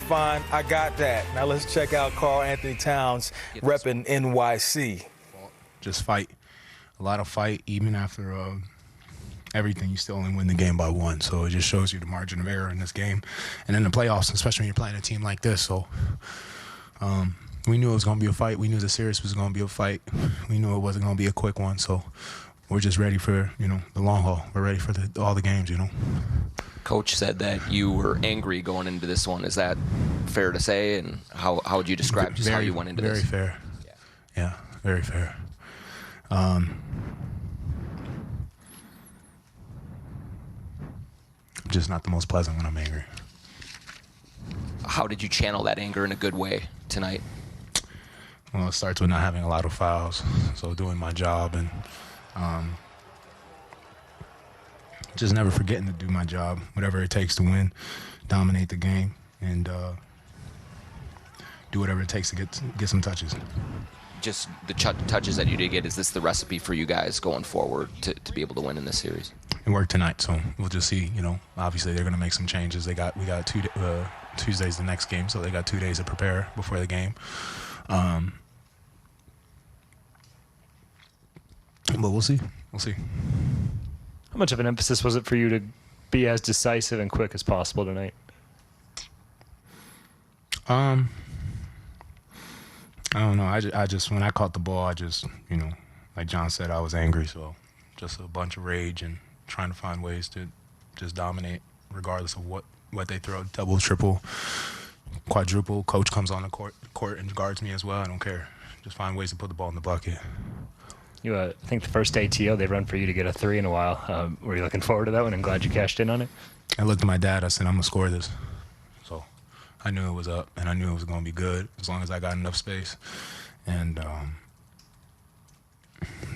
fine. I got that. Now let's check out Karl Anthony Towns repping NYC. Just fight. A lot of fight, even after everything. You still only win the game by 1. So it just shows you the margin of error in this game. And in the playoffs, especially when you're playing a team like this. So we knew it was going to be a fight. We knew the series was going to be a fight. We knew it wasn't going to be a quick one. So we're just ready for, the long haul. We're ready for all the games, Coach said that you were angry going into this one. Is that fair to say? And how would you describe just how you went into this? Very fair. Yeah, very fair. I'm just not the most pleasant when I'm angry. How did you channel that anger in a good way tonight? Well, it starts with not having a lot of fouls, so doing my job and just never forgetting to do my job, whatever it takes to win, dominate the game, and do whatever it takes to get some touches. Just the touches that you did get, is this the recipe for you guys going forward to be able to win in this series? It worked tonight, so we'll just see. Obviously they're going to make some changes. We got Tuesday's the next game, so they got 2 days to prepare before the game. But we'll see. We'll see. How much of an emphasis was it for you to be as decisive and quick as possible tonight? I don't know. I just when I caught the ball, like John said, I was angry. So just a bunch of rage and trying to find ways to just dominate regardless of what they throw, double, triple, quadruple. Coach comes on the court and guards me as well. I don't care. Just find ways to put the ball in the bucket. I think the first ATO, they run for you to get a 3 in a while. Were you looking forward to that one and glad you cashed in on it? I looked at my dad. I said, I'm going to score this. So I knew it was up, and I knew it was going to be good as long as I got enough space. And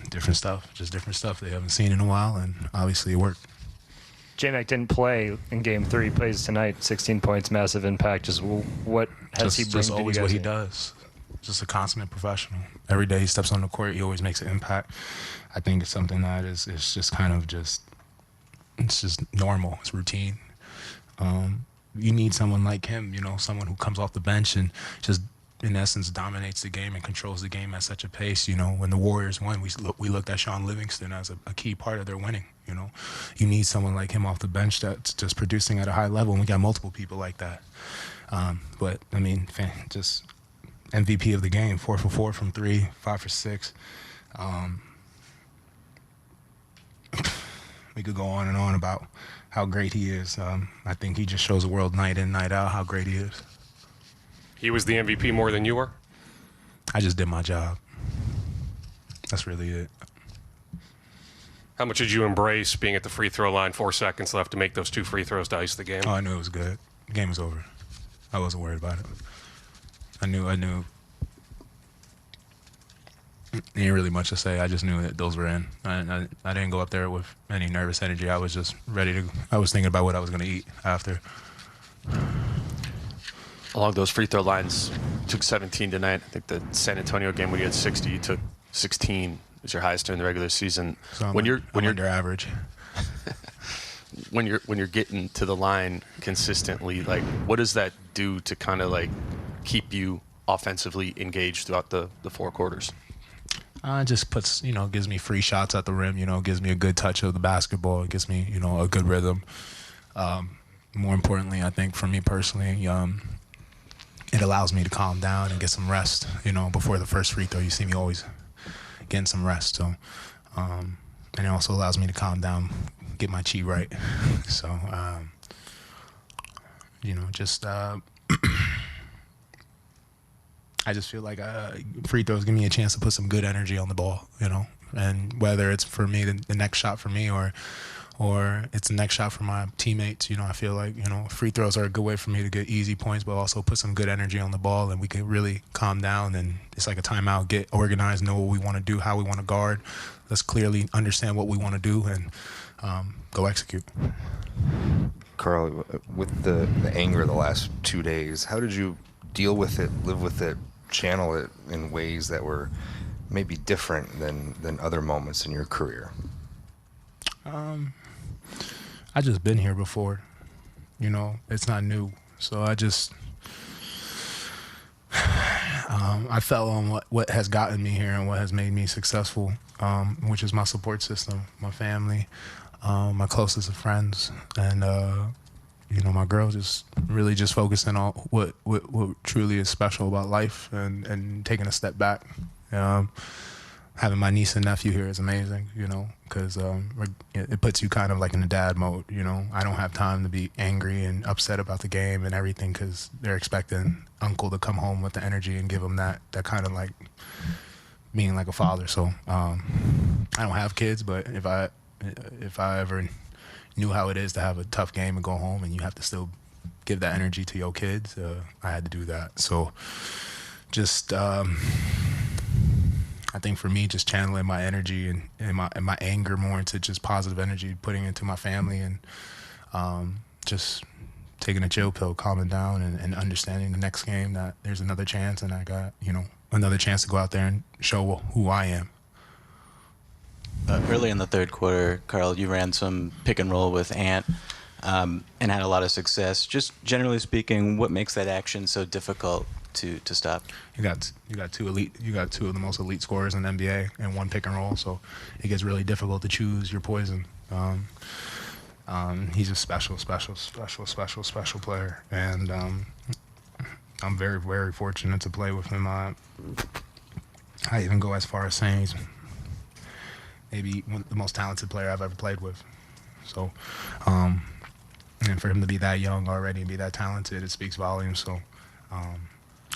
different stuff they haven't seen in a while, and obviously it worked. J-Mac didn't play in Game 3. Plays tonight, 16 points, massive impact. Just what has he bring just to always you guys? What he does. Just a consummate professional. Every day he steps on the court, he always makes an impact. I think it's something that is just kind of it's just normal. It's routine. You need someone like him, someone who comes off the bench and just, in essence, dominates the game and controls the game at such a pace. When the Warriors won, we looked at Sean Livingston as a key part of their winning. You need someone like him off the bench that's just producing at a high level, and we got multiple people like that. But, just MVP of the game, 4 for 4 from 3, 5 for 6. We could go on and on about how great he is. I think he just shows the world night in, night out how great he is. He was the MVP more than you were? I just did my job. That's really it. How much did you embrace being at the free throw line, 4 seconds left to make those 2 free throws to ice the game? Oh, I knew it was good. The game was over. I wasn't worried about it. I knew. There ain't really much to say. I just knew that those were in. I didn't go up there with any nervous energy. I was just ready to. I was thinking about what I was going to eat after. Along those free throw lines, you took 17 tonight. I think the San Antonio game when you had 60, you took 16. Is your highest during the regular season. So when you're under average. When you're getting to the line consistently, like what does that do to kind of like keep you offensively engaged throughout the 4 quarters? It just puts, gives me free shots at the rim, gives me a good touch of the basketball. It gives me, a good rhythm. More importantly, I think for me personally, it allows me to calm down and get some rest, before the first free throw. You see me always getting some rest. So, and it also allows me to calm down, get my chi right. So, I just feel like free throws give me a chance to put some good energy on the ball, and whether it's for me, the next shot for me, or it's the next shot for my teammates, I feel like, free throws are a good way for me to get easy points, but also put some good energy on the ball, and we can really calm down, and it's like a timeout, get organized, know what we want to do, how we want to guard. Let's clearly understand what we want to do and go execute. Karl, with the anger the last 2 days, how did you deal with it, live with it, channel it in ways that were maybe different than other moments in your career? I just been here before, it's not new. So I just I fell on what has gotten me here and what has made me successful, which is my support system, my family, my closest of friends, and my girl just really just focusing on what truly is special about life and taking a step back. Having my niece and nephew here is amazing, because it puts you kind of like in a dad mode. I don't have time to be angry and upset about the game and everything because they're expecting uncle to come home with the energy and give them that kind of like being like a father. So I don't have kids, but if I ever knew how it is to have a tough game and go home and you have to still give that energy to your kids, I had to do that. So just I think for me, just channeling my energy and my anger more into just positive energy, putting it into my family, and just taking a chill pill, calming down, and understanding the next game that there's another chance, and I got another chance to go out there and show who I am. Early in the third quarter, Karl, you ran some pick and roll with Ant and had a lot of success. Just generally speaking, what makes that action so difficult to stop? You got two of the most elite scorers in the NBA and one pick and roll, so it gets really difficult to choose your poison. He's a special player, and I'm very, very fortunate to play with him. I even go as far as saying he's maybe the most talented player I've ever played with. So, and for him to be that young already and be that talented, it speaks volumes. So,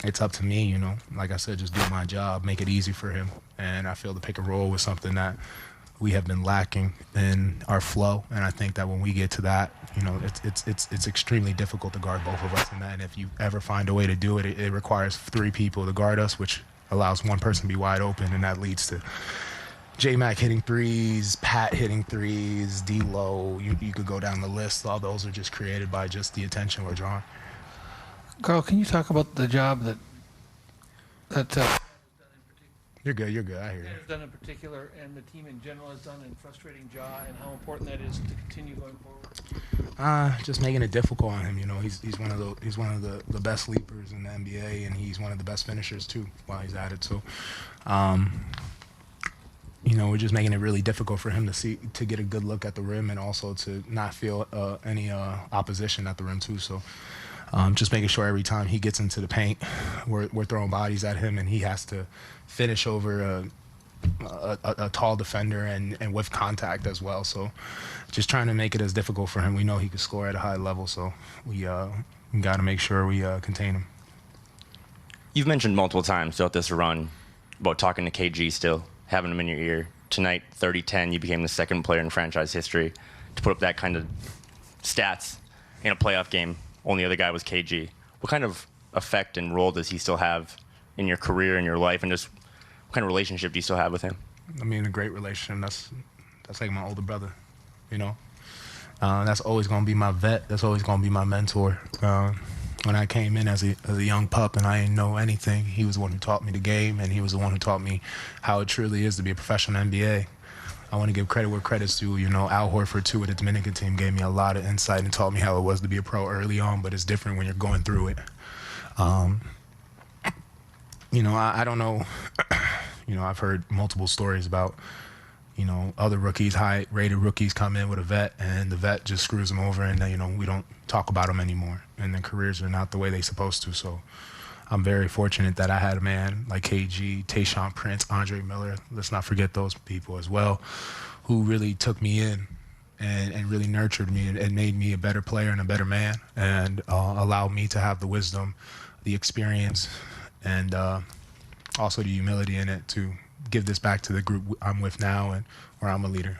it's up to me, like I said, just do my job, make it easy for him. And I feel the pick and roll was something that we have been lacking in our flow. And I think that when we get to that, it's extremely difficult to guard both of us. And if you ever find a way to do it, it requires 3 people to guard us, which allows one person to be wide open, and that leads to J-Mac hitting threes, Pat hitting threes, D-Lo. You could go down the list. All those are just created by just the attention we're drawing. Karl, can you talk about the job that You're good. I hear you. has done in particular, and the team in general has done in frustrating Ja, and how important that is to continue going forward? Just making it difficult on him. He's one of the best leapers in the NBA, and he's one of the best finishers too while he's at it. So, we're just making it really difficult for him to get a good look at the rim, and also to not feel any opposition at the rim too. So. Just making sure every time he gets into the paint, we're throwing bodies at him, and he has to finish over a tall defender and with contact as well. So just trying to make it as difficult for him. We know he can score at a high level, so we got to make sure we contain him. You've mentioned multiple times throughout this run about talking to KG still, having him in your ear. Tonight, 30-10, you became the second player in franchise history to put up that kind of stats in a playoff game. Only other guy was KG. What kind of effect and role does he still have in your career and your life, and just what kind of relationship do you still have with him? I mean, a great relationship. That's like my older brother, That's always going to be my vet. That's always going to be my mentor. When I came in as a young pup and I didn't know anything, he was the one who taught me the game, and he was the one who taught me how it truly is to be a professional NBA. I want to give credit where credit's due. Al Horford, too, with the Dominican team, gave me a lot of insight and taught me how it was to be a pro early on, but it's different when you're going through it. I don't know. I've heard multiple stories about, other rookies, high-rated rookies come in with a vet, and the vet just screws them over, and, we don't talk about them anymore, and their careers are not the way they're supposed to. So I'm very fortunate that I had a man like KG, Tayshaun Prince, Andre Miller, let's not forget those people as well, who really took me in and really nurtured me and made me a better player and a better man, and allowed me to have the wisdom, the experience, and also the humility in it to give this back to the group I'm with now and where I'm a leader.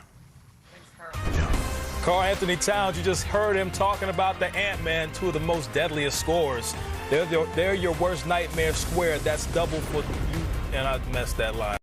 Karl Anthony Towns, you just heard him talking about the Ant-Man, 2 of the most deadliest scorers. They're your worst nightmare squared. That's double for you, and I messed that line.